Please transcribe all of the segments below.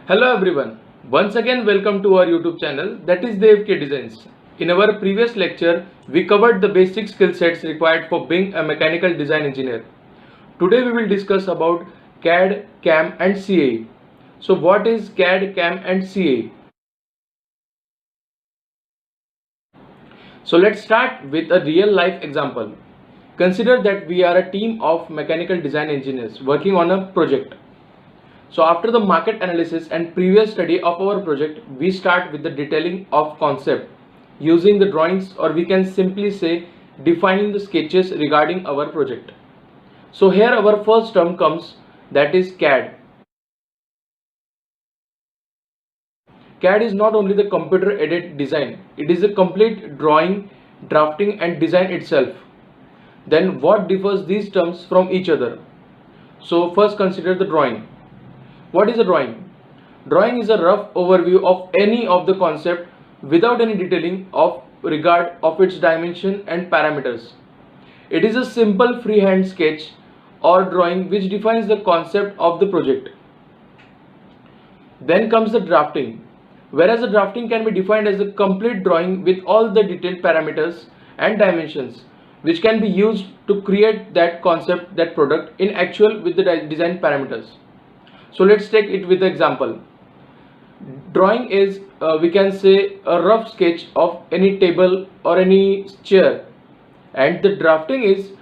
Hello everyone, once again welcome to our YouTube channel, that is DevK Designs. In our previous lecture, we covered the basic skill sets required for being a mechanical design engineer. Today we will discuss about CAD, CAM and CAE. So what is CAD, CAM and CAE? So let's start with a real life example. Consider that we are a team of mechanical design engineers working on a project. So after the market analysis and previous study of our project, we start with the detailing of concept using the drawings, or we can simply say defining the sketches regarding our project. So here our first term comes, that is CAD. CAD is not only the computer aided design, it is a complete drawing, drafting and design itself. Then what differs these terms from each other? So first consider the drawing. What is a drawing? Drawing is a rough overview of any of the concept without any detailing of regard of its dimension and parameters. It is a simple freehand sketch or drawing which defines the concept of the project. Then comes the drafting. Whereas the drafting can be defined as a complete drawing with all the detailed parameters and dimensions which can be used to create that concept, that product in actual with the design parameters. So let's take it with an example. Drawing is we can say a rough sketch of any table or any chair, and the drafting is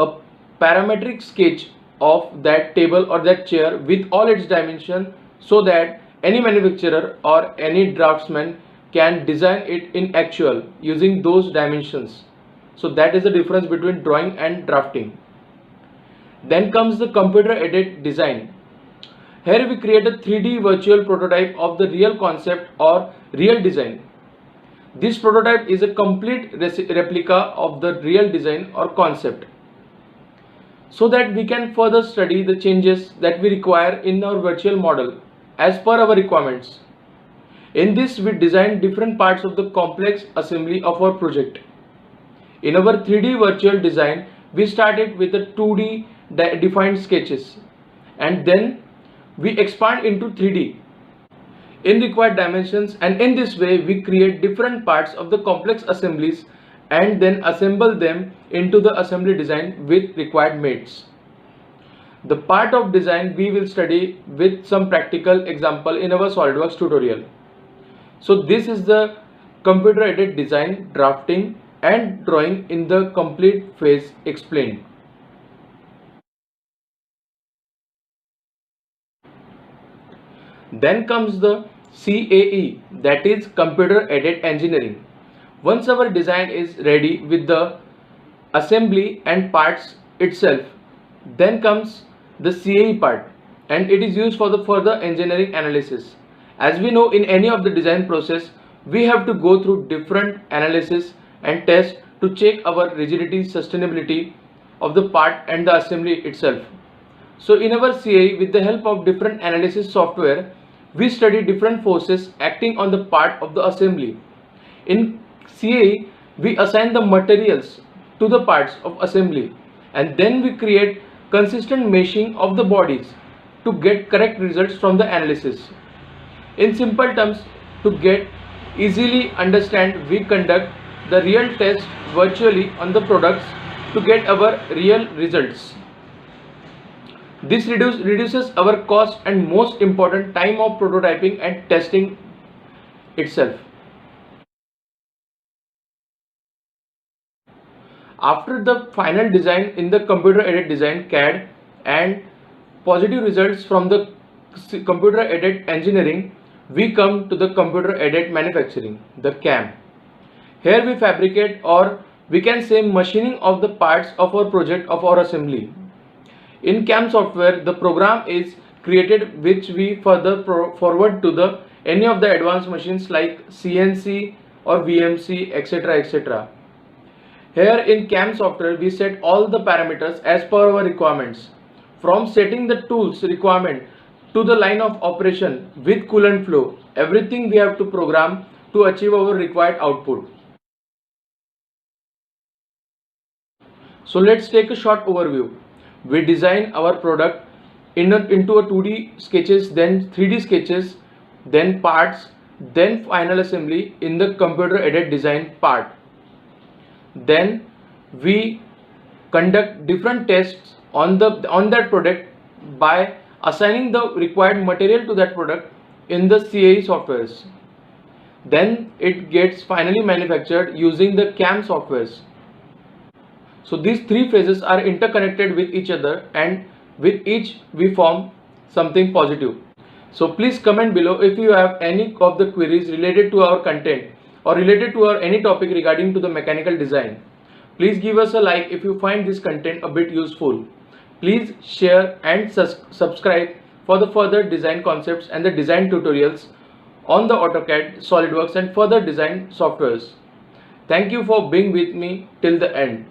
a parametric sketch of that table or that chair with all its dimension, so that any manufacturer or any draftsman can design it in actual using those dimensions. So that is the difference between drawing and drafting. Then comes the computer aided design. Here we create a 3D virtual prototype of the real concept or real design. This prototype is a complete replica of the real design or concept, so that we can further study the changes that we require in our virtual model as per our requirements. In this, we design different parts of the complex assembly of our project. In our 3D virtual design, we started with the 2D defined sketches, and then we expand into 3D in required dimensions, and in this way we create different parts of the complex assemblies and then assemble them into the assembly design with required mates. The part of design we will study with some practical example in our SOLIDWORKS tutorial. So this is the computer aided design, drafting and drawing in the complete phase explained. Then comes the CAE, that is computer aided engineering. Once our design is ready with the assembly and parts itself, then comes the CAE part, and it is used for the further engineering analysis. As we know, in any of the design process, we have to go through different analysis and tests to check our rigidity, sustainability of the part and the assembly itself. So in our CAE, with the help of different analysis software, we study different forces acting on the part of the assembly. In CAE, we assign the materials to the parts of assembly, and then we create consistent meshing of the bodies to get correct results from the analysis. In simple terms, to get easily understand, we conduct the real test virtually on the products to get our real results. This reduces our cost and most important time of prototyping and testing itself. After the final design in the computer aided design CAD and positive results from the computer aided engineering, we come to the computer aided manufacturing, the CAM. Here we fabricate, or we can say machining of the parts of our project of our assembly. In CAM software, the program is created which we further forward to the any of the advanced machines like CNC or VMC, etc., etc. Here in CAM software, we set all the parameters as per our requirements, from setting the tools requirement to the line of operation with coolant flow. Everything we have to program to achieve our required output. So let's take a short overview. We design our product into a 2D sketches, then 3D sketches, then parts, then final assembly in the computer aided design part. Then we conduct different tests on that product by assigning the required material to that product in the CAE softwares. Then it gets finally manufactured using the CAM softwares. So these three phases are interconnected with each other, and with each we form something positive. So please comment below if you have any of the queries related to our content or related to any topic regarding to the mechanical design. Please give us a like if you find this content a bit useful. Please share and subscribe for the further design concepts and the design tutorials on the AutoCAD, SolidWorks and further design softwares. Thank you for being with me till the end.